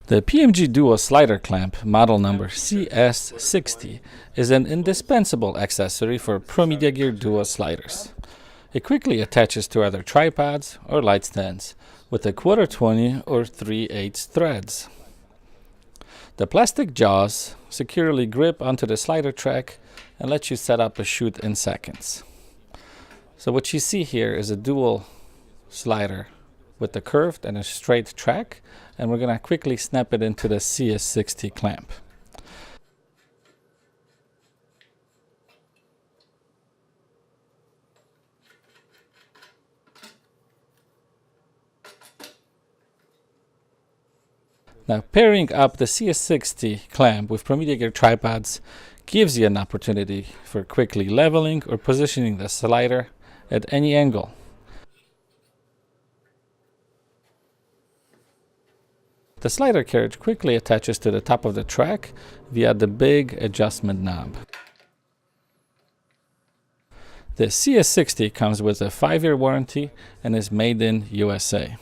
The PMG-DUO Slider clamp, model number CS60, is an indispensable accessory for Pro Media Gear Duo sliders. It quickly attaches to either tripods or light stands with a 1/4-20 or 3/8 threads. The plastic jaws securely grip onto the slider track and let you set up a shoot in seconds. So what you see here is a dual slider with a curved and a straight track, and we're going to quickly snap it into the CS60 clamp. Now, pairing up the CS60 clamp with Pro Media Gear tripods gives you an opportunity for quickly leveling or positioning the slider at any angle. The slider carriage quickly attaches to the top of the track via the big adjustment knob. The CS60 comes with a 5-year warranty and is made in USA.